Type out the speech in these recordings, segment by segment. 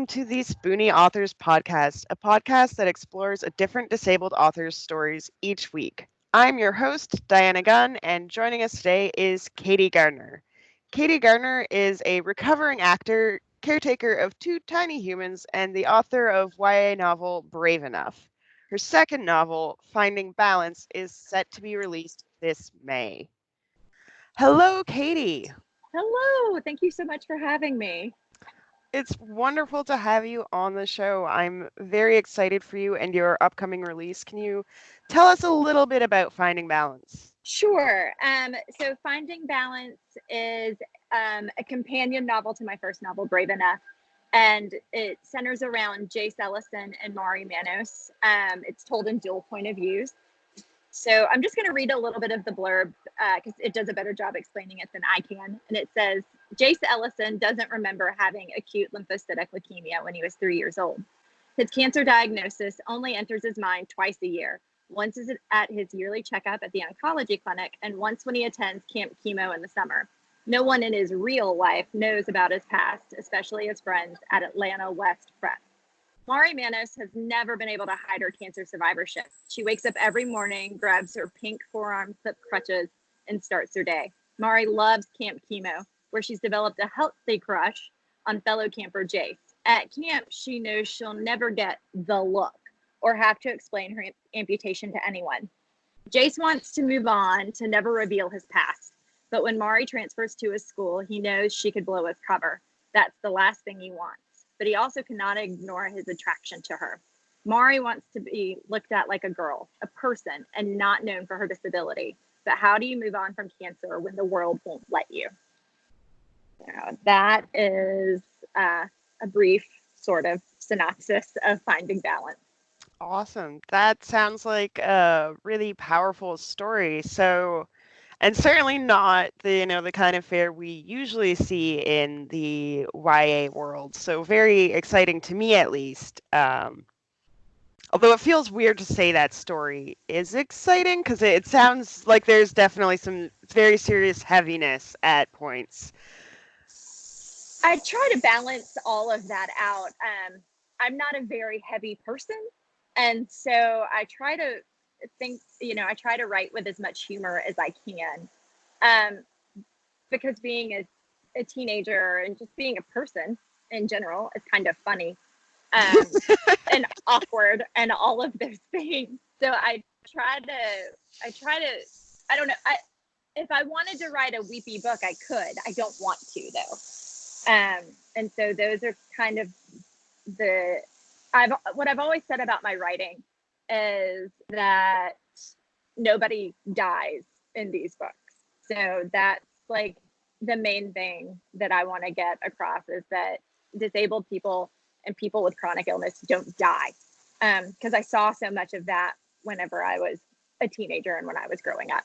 welcome to the Spoonie Authors Podcast, a podcast that explores a different disabled author's stories each week. I'm your host, Diana Gunn, and joining us today is Kati Gardner. Kati Gardner is a recovering actor, caretaker of two tiny humans, and the author of YA novel Brave Enough. Her second novel, Finding Balance, is set to be released this May. Hello, Kati. Hello. Thank you so much for having me. It's wonderful to have you on the show. I'm very excited for you and your upcoming release. Can you tell us a little bit about Finding Balance? Sure. So Finding Balance is a companion novel to my first novel, Brave Enough, and it centers around Jace Ellison and Mari Manos. It's told in dual point of views. So I'm just going to read a little bit of the blurb because it does a better job explaining it than I can. And it says, Jace Ellison doesn't remember having acute lymphocytic leukemia when he was 3 years old. His cancer diagnosis only enters his mind twice a year. Once is at his yearly checkup at the oncology clinic, and once when he attends Camp Chemo in the summer. No one in his real life knows about his past, especially his friends at Atlanta West Prep. Mari Manos has never been able to hide her cancer survivorship. She wakes up every morning, grabs her pink forearm clip crutches, and starts her day. Mari loves Camp Chemo, where she's developed a healthy crush on fellow camper Jace. At camp, she knows she'll never get the look or have to explain her amputation to anyone. Jace wants to move on to never reveal his past, but when Mari transfers to his school, he knows she could blow his cover. That's the last thing he wants. But he also cannot ignore his attraction to her. Mari wants to be looked at like a girl, a person, and not known for her disability. But how do you move on from cancer when the world won't let you? So that is a brief sort of synopsis of Finding Balance. Awesome. That sounds like a really powerful story. So, and certainly not the kind of fare we usually see in the YA world. So very exciting to me, at least. Although it feels weird to say that story is exciting because it sounds like there's definitely some very serious heaviness at points. I try to balance all of that out. I'm not a very heavy person. And so I try to I try to write with as much humor as I can, because being a teenager and just being a person in general is kind of funny and awkward and all of those things. So I don't know. If I wanted to write a weepy book, I could. I don't want to though. And so those are kind of what I've always said about my writing is that nobody dies in these books. So that's like the main thing that I want to get across is that disabled people and people with chronic illness don't die. Because I saw so much of that whenever I was a teenager and when I was growing up.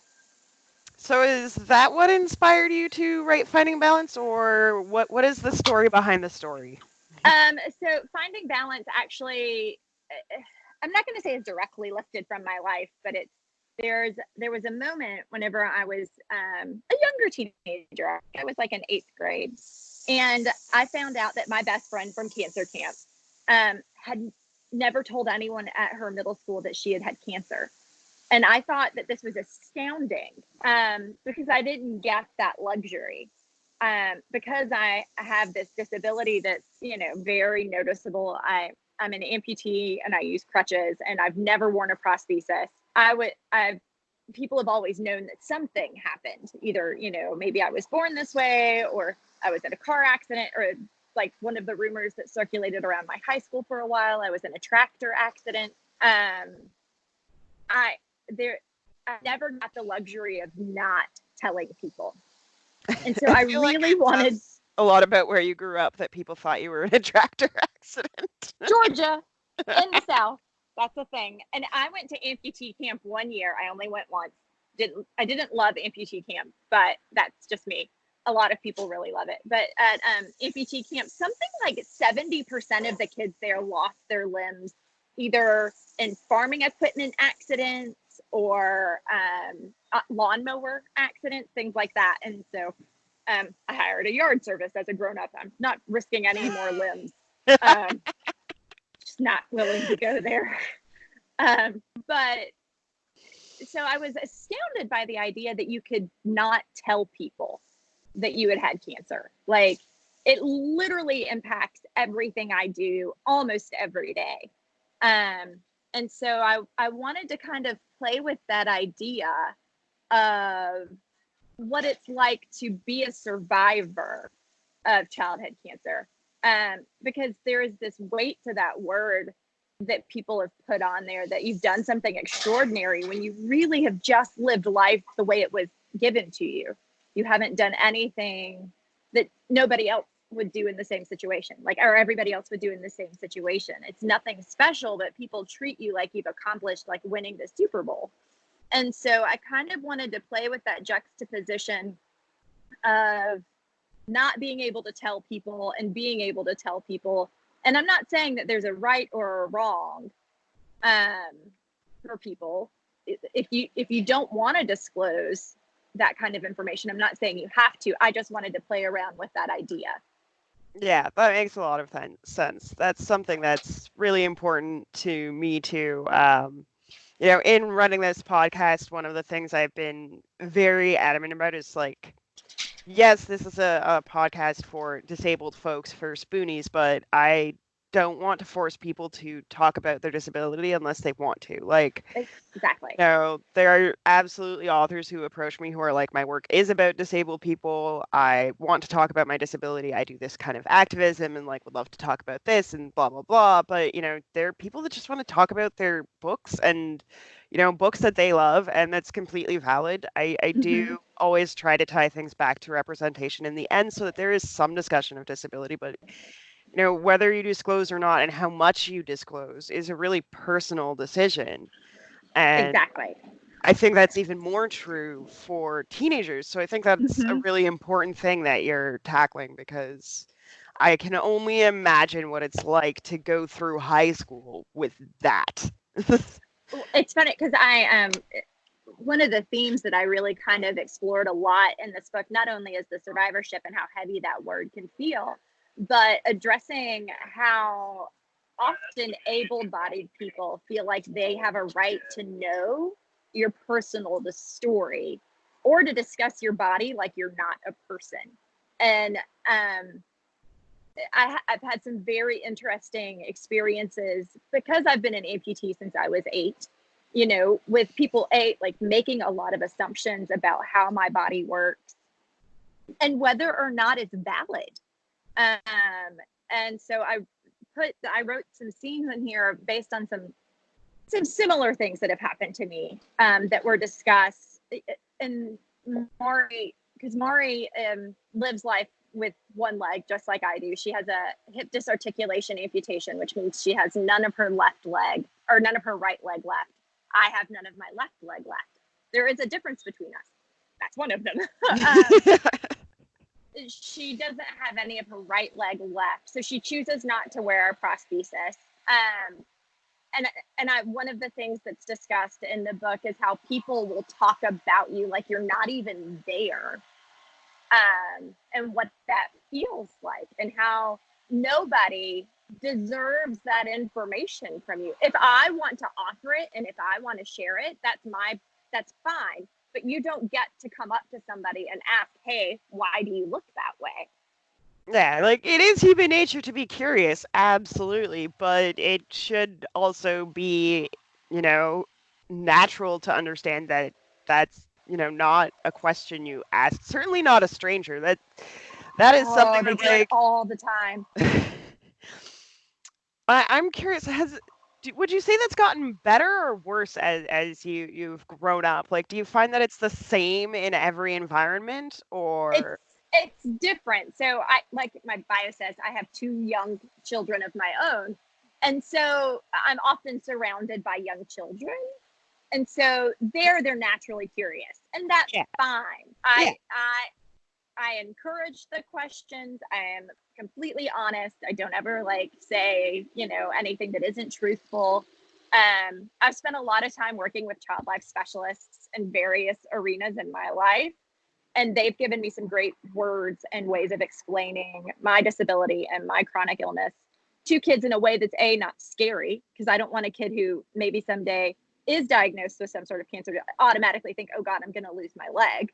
So is that what inspired you to write Finding Balance, or what is the story behind the story? So Finding Balance actually, I'm not going to say it's directly lifted from my life, but there was a moment whenever I was a younger teenager. I was like in 8th grade, and I found out that my best friend from cancer camp had never told anyone at her middle school that she had had cancer. And I thought that this was astounding because I didn't get that luxury. Because I have this disability that's, very noticeable. I'm an amputee and I use crutches and I've never worn a prosthesis. People have always known that something happened. Either, maybe I was born this way or I was in a car accident, or like one of the rumors that circulated around my high school for a while, I was in a tractor accident. I never got the luxury of not telling people. And so I really wanted a lot about where you grew up, that people thought you were in a tractor accident. Georgia, in the South. That's the thing. And I went to amputee camp 1 year. I only went once. I didn't love amputee camp, but that's just me. A lot of people really love it. But at amputee camp, something like 70% of the kids there lost their limbs, either in farming equipment accidents or lawnmower accidents, things like that. And so I hired a yard service as a grown-up. I'm not risking any more limbs. Just not willing to go there. But so I was astounded by the idea that you could not tell people that you had cancer. Like, it literally impacts everything I do almost every day. And so I wanted to kind of play with that idea of what it's like to be a survivor of childhood cancer. Because there is this weight to that word that people have put on there, that you've done something extraordinary when you really have just lived life the way it was given to you. You haven't done anything that nobody else would do in the same situation, like, or everybody else would do in the same situation. It's nothing special, but people treat you like you've accomplished, like, winning the Super Bowl. And so I kind of wanted to play with that juxtaposition of not being able to tell people and being able to tell people. And I'm not saying that there's a right or a wrong for people. If you don't want to disclose that kind of information, I'm not saying you have to. I just wanted to play around with that idea. Yeah, that makes a lot of sense. That's something that's really important to me too. In running this podcast, one of the things I've been very adamant about is, like, yes, this is a podcast for disabled folks, for Spoonies, but I don't want to force people to talk about their disability unless they want to. Like, exactly. there are absolutely authors who approach me who are like, my work is about disabled people. I want to talk about my disability. I do this kind of activism and, like, would love to talk about this and blah, blah, blah. But, there are people that just want to talk about their books and, books that they love, and that's completely valid. I do always try to tie things back to representation in the end so that there is some discussion of disability, but whether you disclose or not and how much you disclose is a really personal decision. And exactly. I think that's even more true for teenagers. So I think that's a really important thing that you're tackling, because I can only imagine what it's like to go through high school with that. It's funny because one of the themes that I really kind of explored a lot in this book, not only is the survivorship and how heavy that word can feel, but addressing how often able-bodied people feel like they have a right to know your personal story, or to discuss your body like you're not a person. And I've had some very interesting experiences, because I've been an amputee since I was 8, with people like making a lot of assumptions about how my body works and whether or not it's valid. And so I wrote some scenes in here based on some similar things that have happened to me, that were discussed. And Mari, because Mari lives life with one leg, just like I do. She has a hip disarticulation amputation, which means she has none of her left leg, or none of her right leg left. I have none of my left leg left. There is a difference between us. That's one of them. She doesn't have any of her right leg left, so she chooses not to wear a prosthesis. And one of the things that's discussed in the book is how people will talk about you like you're not even there, and what that feels like, and how nobody deserves that information from you. If I want to offer it and if I want to share it, that's fine. But you don't get to come up to somebody and ask, hey, why do you look that way? Yeah, like, it is human nature to be curious, absolutely, but it should also be, natural to understand that that's, not a question you ask. Certainly not a stranger. That is something they that, do it all the time. I'm curious, would you say that's gotten better or worse as you've grown up? Like, do you find that it's the same in every environment, or? It's different. So I, like my bio says, I have 2 young children of my own. And so I'm often surrounded by young children. And so they're naturally curious, and that's fine. I encourage the questions. I am completely honest. I don't ever say, anything that isn't truthful. I've spent a lot of time working with child life specialists in various arenas in my life, and they've given me some great words and ways of explaining my disability and my chronic illness two kids in a way that's not scary, because I don't want a kid who maybe someday is diagnosed with some sort of cancer to automatically think, oh God, I'm going to lose my leg.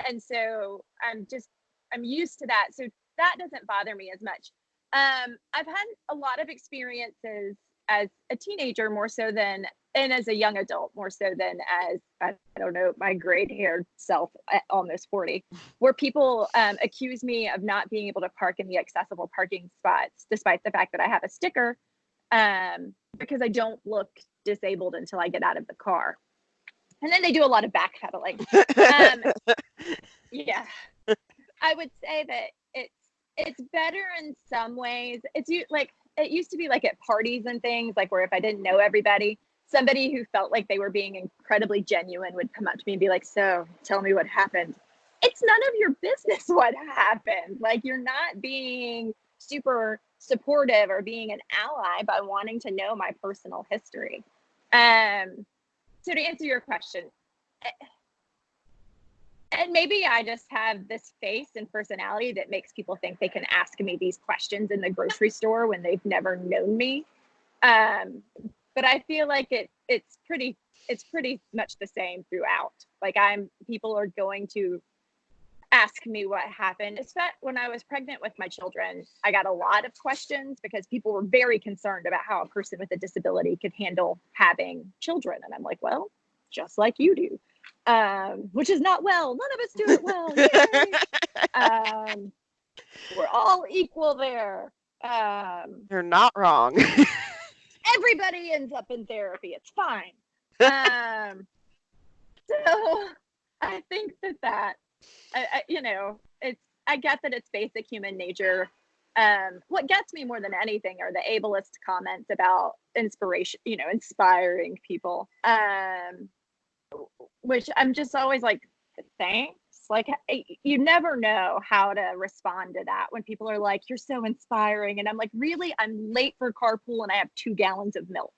And so I'm used to that. So that doesn't bother me as much. I've had a lot of experiences as a teenager more so than, and as a young adult more so than as, I don't know, my gray-haired self at almost 40, where people accuse me of not being able to park in the accessible parking spots, despite the fact that I have a sticker, because I don't look disabled until I get out of the car. And then they do a lot of backpedaling. Yeah, I would say that it's better in some ways. It's like, it used to be like at parties and things, like where if I didn't know everybody, somebody who felt like they were being incredibly genuine would come up to me and be like, so tell me what happened. It's none of your business what happened. Like, you're not being super supportive or being an ally by wanting to know my personal history. So to answer your question, and maybe I just have this face and personality that makes people think they can ask me these questions in the grocery store when they've never known me. But I feel like it's pretty much the same throughout. Like, people are going to ask me what happened. Especially when I was pregnant with my children, I got a lot of questions because people were very concerned about how a person with a disability could handle having children. And I'm like, well, just like you do. Which is not well. None of us do it well. Yay! We're all equal there. You're not wrong. Everybody ends up in therapy. It's fine. So I think that I get that it's basic human nature. What gets me more than anything are the ableist comments about inspiration, inspiring people. Which I'm just always like, thanks. Like, you never know how to respond to that when people are like, you're so inspiring. And I'm like, really? I'm late for carpool and I have 2 gallons of milk.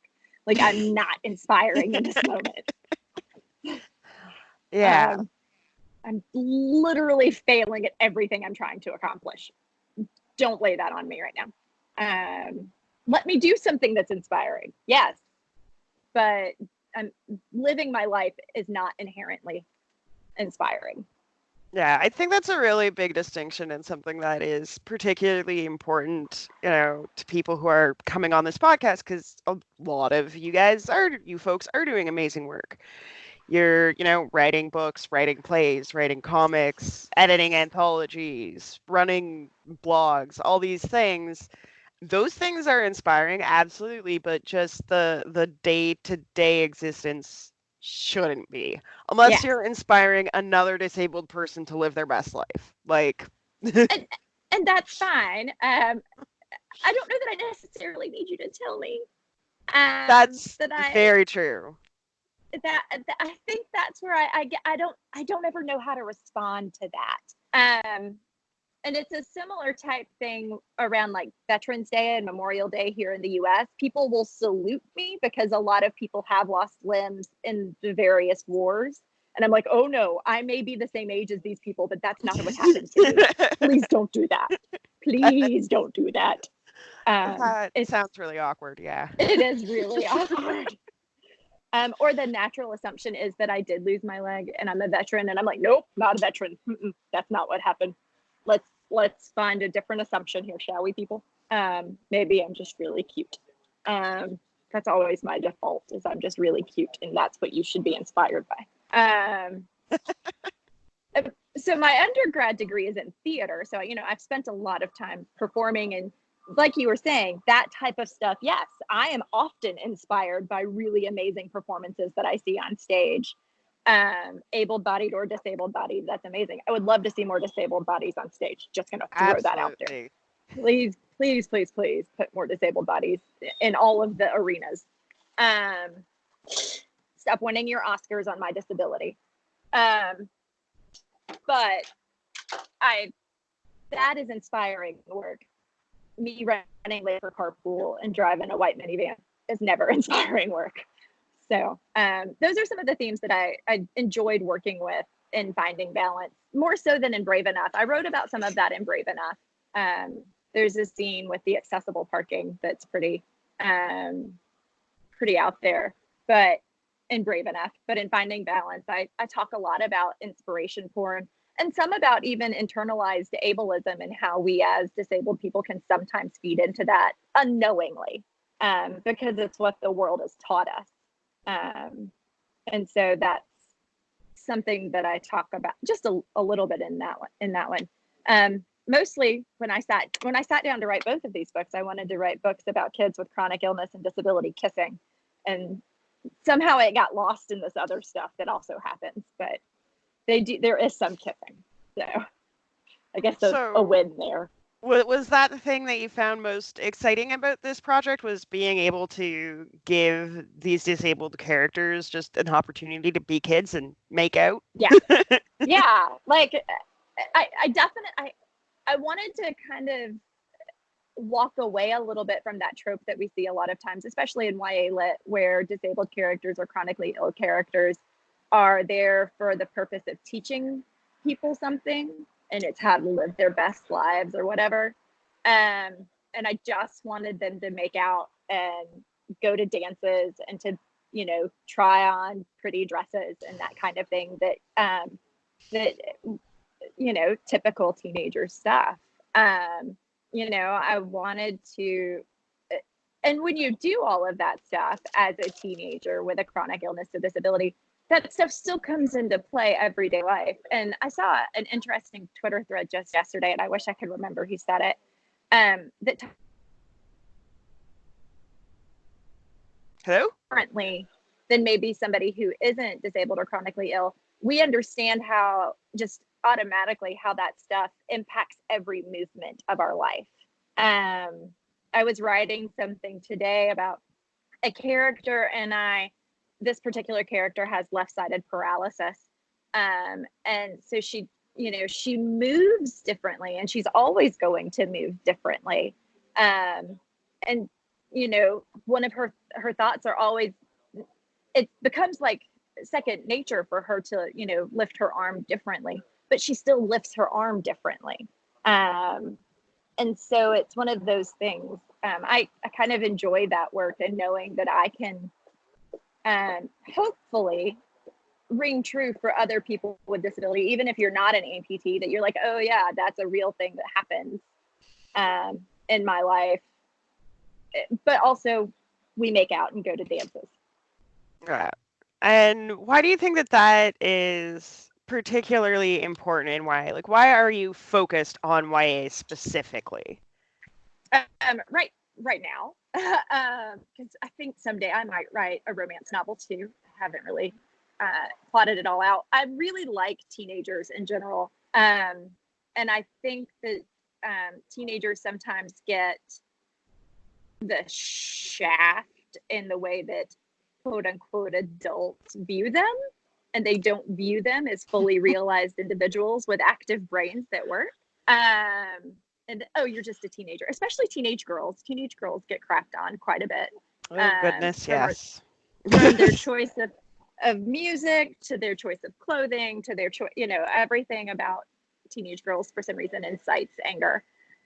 Like, I'm not inspiring in this moment. Yeah. I'm literally failing at everything I'm trying to accomplish. Don't lay that on me right now. Let me do something that's inspiring. Yes. But living my life is not inherently inspiring. Yeah, I think that's a really big distinction and something that is particularly important, to people who are coming on this podcast, because a lot of you folks are doing amazing work. You're, writing books, writing plays, writing comics, editing anthologies, running blogs, all these things. Those things are inspiring, absolutely, but just the day-to-day existence shouldn't be, unless you're inspiring another disabled person to live their best life. Like, and that's fine. I don't know that I necessarily need you to tell me. That's very true. That I think that's where I don't ever know how to respond to that. And it's a similar type thing around like Veterans Day and Memorial Day here in the US. People will salute me because a lot of people have lost limbs in the various wars. And I'm like, oh no, I may be the same age as these people, but that's not what happened to me. Please don't do that. Please don't do that. It sounds really awkward, yeah. It is really awkward. Or the natural assumption is that I did lose my leg and I'm a veteran, and I'm like, nope, not a veteran. That's not what happened. Let's find a different assumption here, shall we, people? Maybe I'm just really cute. That's always my default, is I'm just really cute, and that's what you should be inspired by. So my undergrad degree is in theater, so I've spent a lot of time performing, and like you were saying, that type of stuff. Yes, I am often inspired by really amazing performances that I see on stage. Able-bodied or disabled-bodied, that's amazing. I would love to see more disabled bodies on stage. Just gonna throw that out there. Please, please, please, please put more disabled bodies in all of the arenas. Stop winning your Oscars on my disability. But that is inspiring work. Me running late for carpool and driving a white minivan is never inspiring work. So those are some of the themes that I enjoyed working with in finding balance, more so than in Brave Enough. I wrote about some of that in Brave Enough, there's a scene with the accessible parking that's pretty out there, but in Brave Enough. But in Finding Balance, I talk a lot about inspiration porn and some about even internalized ableism and how we as disabled people can sometimes feed into that unknowingly, because it's what the world has taught us. And so that's something that I talk about just a little bit in that one. Mostly when I sat down to write both of these books, I wanted to write books about kids with chronic illness and disability kissing, and somehow it got lost in this other stuff that also happens. But there is some kissing, so I guess a win there. Was that the thing that you found most exciting about this project, was being able to give these disabled characters just an opportunity to be kids and make out? Yeah. Yeah. Like I definitely, I wanted to kind of walk away a little bit from that trope that we see a lot of times, especially in YA lit, where disabled characters or chronically ill characters are there for the purpose of teaching people something, and it's how to live their best lives or whatever. And I just wanted them to make out and go to dances and to, try on pretty dresses and that kind of thing that typical teenager stuff. I wanted to, and when you do all of that stuff as a teenager with a chronic illness or disability, that stuff still comes into play everyday life. And I saw an interesting Twitter thread just yesterday, and I wish I could remember who said it. That Hello? Differently than maybe somebody who isn't disabled or chronically ill, we understand how just automatically how that stuff impacts every movement of our life. I was writing something today about a character, and this particular character has left-sided paralysis. And so she moves differently, and she's always going to move differently. And, one of her thoughts are always, it becomes like second nature for her to, lift her arm differently, but she still lifts her arm differently. And so it's one of those things. I kind of enjoy that work, and knowing that I can hopefully ring true for other people with disability, even if you're not an amputee, that you're like, oh yeah, that's a real thing that happens in my life. But also we make out and go to dances. Right. And why do you think that is particularly important in YA? Like, why are you focused on YA specifically? Right now, because I think someday I might write a romance novel too. I haven't really plotted it all out. I really like teenagers in general, and I think that teenagers sometimes get the shaft in the way that quote unquote adults view them, and they don't view them as fully realized individuals with active brains that work. And oh, you're just a teenager, especially teenage girls. Teenage girls get crapped on quite a bit. Oh goodness, yes. From their choice of music to their choice of clothing to their choice, everything about teenage girls for some reason incites anger.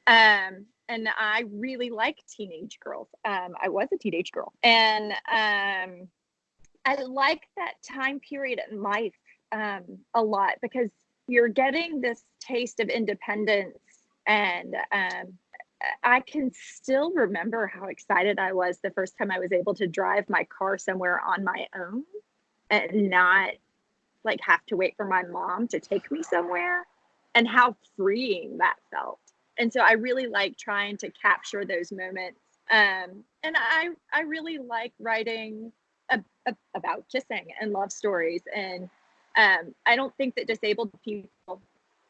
And I really like teenage girls. I was a teenage girl, and I like that time period in life a lot, because you're getting this taste of independence. And I can still remember how excited I was the first time I was able to drive my car somewhere on my own and not like have to wait for my mom to take me somewhere, and how freeing that felt. And so I really like trying to capture those moments. And I really like writing about kissing and love stories. And I don't think that disabled people,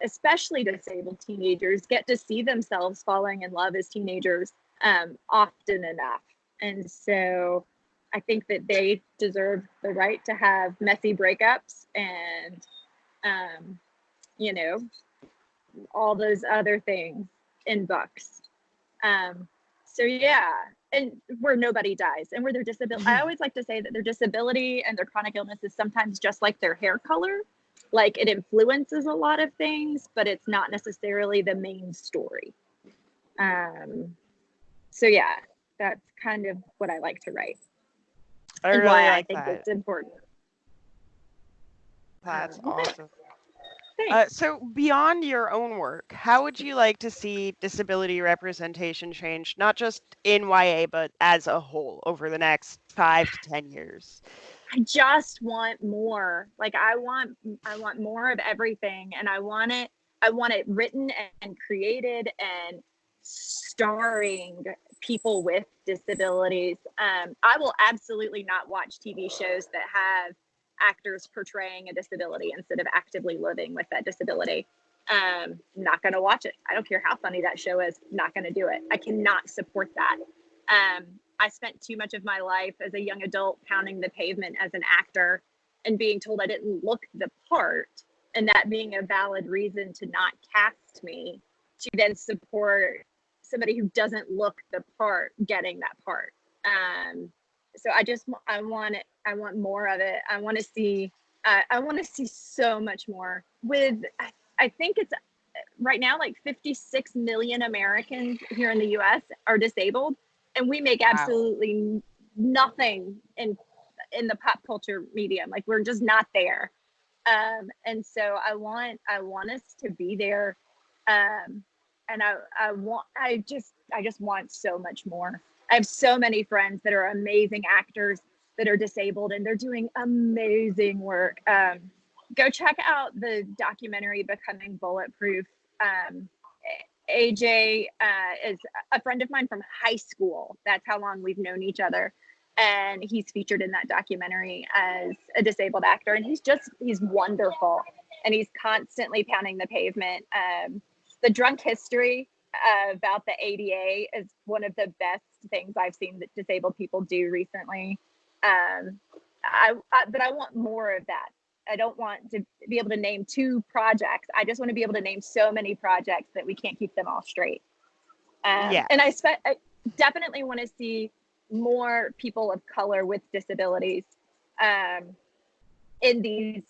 especially disabled teenagers, get to see themselves falling in love as teenagers often enough. And so I think that they deserve the right to have messy breakups and, all those other things in books. So yeah, and where nobody dies, and where their disability, I always like to say that their disability and their chronic illness is sometimes just like their hair color. Like, it influences a lot of things, but it's not necessarily the main story. So yeah, that's kind of what I like to write I and really why I like think that. it's important. That's Okay, awesome. thanks. So beyond your own work, how would you like to see disability representation change, not just in YA, but as a whole over the next 5 to 10 years? I just want more. Like I want more of everything, and I want it written and created and starring people with disabilities. I will absolutely not watch TV shows that have actors portraying a disability instead of actively living with that disability. Not going to watch it. I don't care how funny that show is. Not going to do it. I cannot support that. I spent too much of my life as a young adult pounding the pavement as an actor and being told I didn't look the part, and that being a valid reason to not cast me, to then support somebody who doesn't look the part getting that part. So I want it. I want more of it. I want to see so much more. I think it's right now like 56 million Americans here in the US are disabled, and we make Wow. absolutely nothing in the pop culture medium. Like we're just not there. And so I want us to be there. And I just want so much more. I have so many friends that are amazing actors that are disabled, and they're doing amazing work. Go check out the documentary Becoming Bulletproof. AJ is a friend of mine from high school. That's how long we've known each other. And he's featured in that documentary as a disabled actor. And he's wonderful. And he's constantly pounding the pavement. The drunk history about the ADA is one of the best things I've seen that disabled people do recently. But I want more of that. I don't want to be able to name 2 projects. I just want to be able to name so many projects that we can't keep them all straight. Yeah. And I definitely want to see more people of color with disabilities in these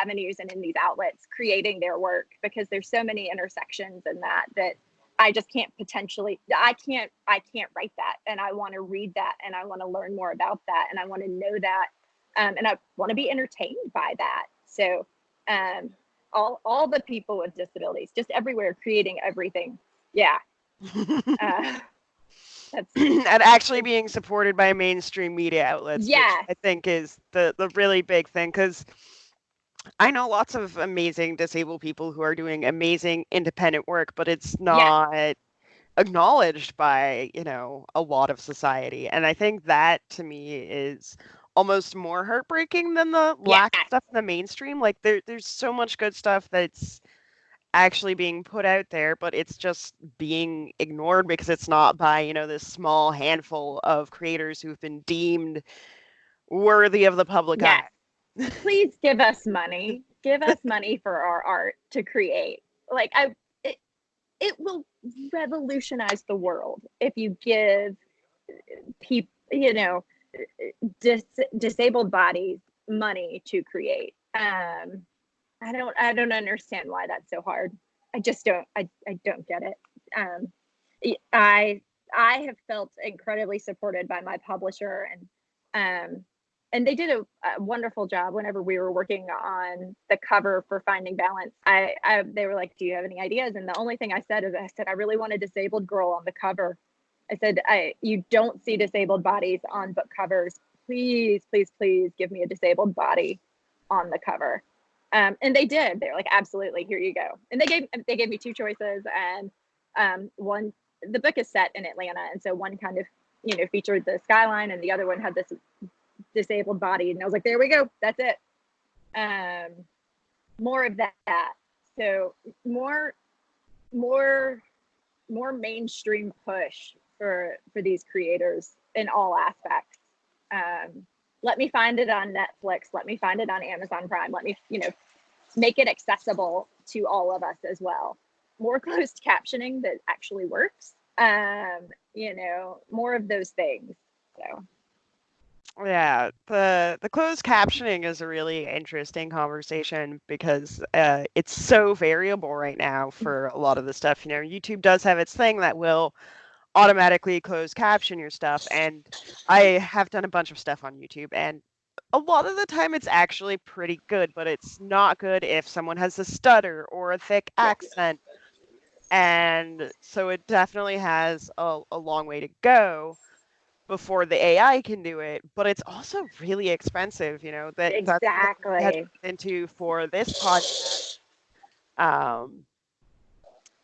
avenues and in these outlets creating their work, because there's so many intersections in that I just can't I can't write that, and I want to read that, and I want to learn more about that, and I want to know that, and I want to be entertained by that. So all the people with disabilities just everywhere creating everything. Yeah. That's And actually being supported by mainstream media outlets, which yeah. I think is the really big thing, because I know lots of amazing disabled people who are doing amazing independent work, but it's Yeah. not acknowledged by, a lot of society. And I think that to me is almost more heartbreaking than the Yeah. lack of stuff in the mainstream. Like there's so much good stuff that's actually being put out there, but it's just being ignored because it's not by, this small handful of creators who've been deemed worthy of the public Yes. eye. Please give us money. Give us money for our art to create. Like it will revolutionize the world if you give people, disabled bodies money to create. I don't understand why that's so hard. I just don't. I don't get it. I I have felt incredibly supported by my publisher, and they did a wonderful job whenever we were working on the cover for Finding Balance. They were like, "Do you have any ideas?" And the only thing I said is, I really want a disabled girl on the cover. I said, you don't see disabled bodies on book covers. Please, please, please give me a disabled body on the cover. And they did. They were like, absolutely, here you go. And they gave me 2 choices, and one, the book is set in Atlanta, and so one kind of featured the skyline, and the other one had this disabled body, and I was like, there we go, that's it. More of that. So more mainstream push for these creators in all aspects. Let me find it on Netflix. Let me find it on Amazon Prime. Let me, make it accessible to all of us as well. More closed captioning that actually works. More of those things. So Yeah, the closed captioning is a really interesting conversation because it's so variable right now for a lot of the stuff. You know, YouTube does have its thing that will automatically close caption your stuff, and I have done a bunch of stuff on YouTube, and a lot of the time it's actually pretty good, but it's not good if someone has a stutter or a thick Yeah, accent, and so it definitely has a long way to go before the AI can do it, but it's also really expensive, you know, that's something we had to exactly. look into for this podcast. Um,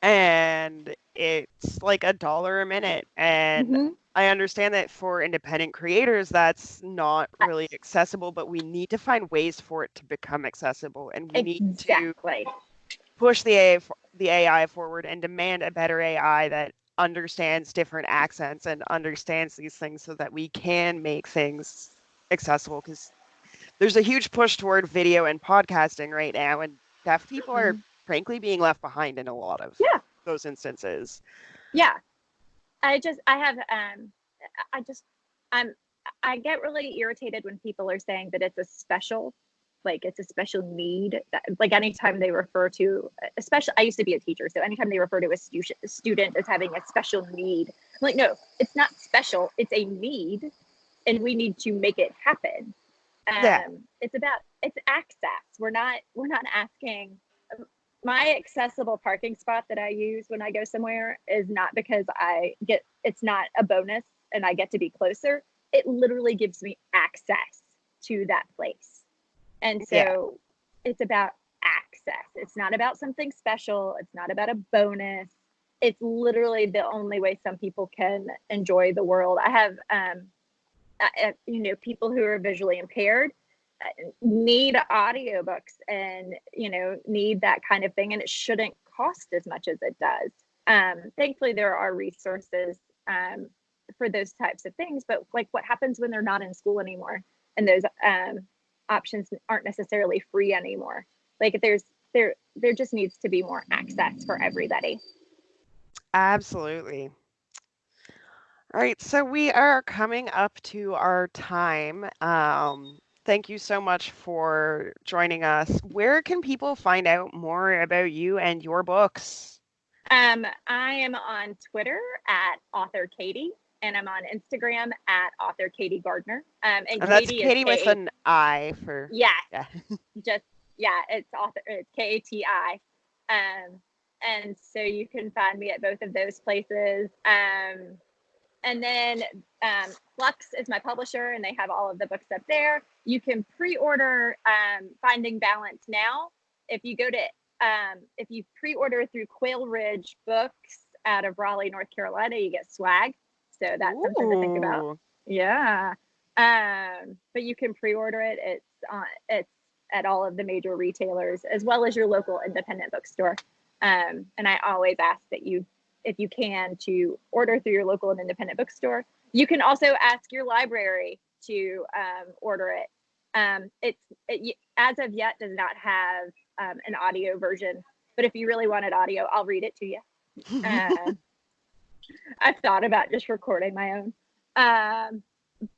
and it's like $1 a minute. And Hmm. I understand that for independent creators, that's not really accessible, but we need to find ways for it to become accessible, and we need to Exactly. push the AI forward and demand a better AI that understands different accents and understands these things so that we can make things accessible, because there's a huge push toward video and podcasting right now, and deaf people are Mhm. frankly being left behind in a lot of Yeah, those instances. yeah. I have I just I'm I get really irritated when people are saying that it's a special, like it's a special need. Like anytime they refer to, especially I used to be a teacher, so anytime they refer to a student as having a special need, I'm like, no, it's not special. It's a need, and we need to make it happen. Yeah, It's access. We're not asking. My accessible parking spot that I use when I go somewhere is not because it's not a bonus and I get to be closer. It literally gives me access to that place. And yeah, so it's about access. It's not about something special. It's not about a bonus. It's literally the only way some people can enjoy the world. I have, people who are visually impaired need audiobooks and need that kind of thing, and it shouldn't cost as much as it does. Thankfully there are resources for those types of things, but like what happens when they're not in school anymore and those options aren't necessarily free anymore? Like there just needs to be more access for everybody. absolutely. All right, so we are coming up to our time. Thank you so much for joining us. Where can people find out more about you and your books? I am on Twitter at author Katie, and I'm on Instagram at author Kati Gardner. And And that's Katie is Katie with K. an I for, Yeah, yeah. just yeah, it's Kati. And so you can find me at both of those places. And then Flux is my publisher, and they have all of the books up there. You can pre-order Finding Balance now. If you go to if you pre-order through Quail Ridge Books out of Raleigh, North Carolina, you get swag. So that's something to think about. Ooh, Yeah. But you can pre-order it. It's at all of the major retailers as well as your local independent bookstore. And I always ask that you, if you can, to order through your local and independent bookstore. You can also ask your library to order it. It as of yet does not have an audio version, but if you really wanted audio, I'll read it to you. Uh, I've thought about just recording my own.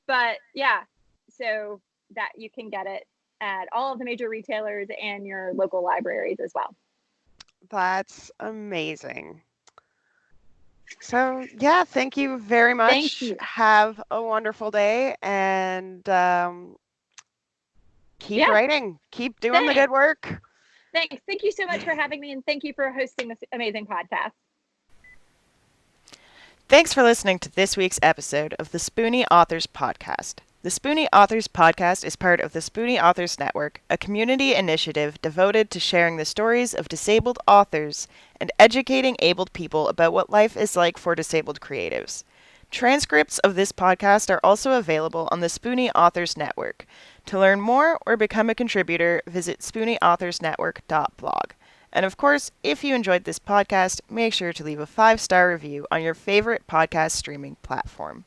But yeah, so that you can get it at all of the major retailers and your local libraries as well. that's amazing. So, yeah, thank you very Thank much. you. Have a wonderful day, and keep Yeah, writing, keep doing the good thanks. work. Thanks. Thank you so much for having me, and thank you for hosting this amazing podcast. Thanks for listening to this week's episode of the Spoonie Authors Podcast. The Spoonie Authors Podcast is part of the Spoonie Authors Network, a community initiative devoted to sharing the stories of disabled authors and educating abled people about what life is like for disabled creatives. Transcripts of this podcast are also available on the Spoonie Authors Network. To learn more or become a contributor, visit spoonieauthorsnetwork.blog. And of course, if you enjoyed this podcast, make sure to leave a 5-star review on your favorite podcast streaming platform.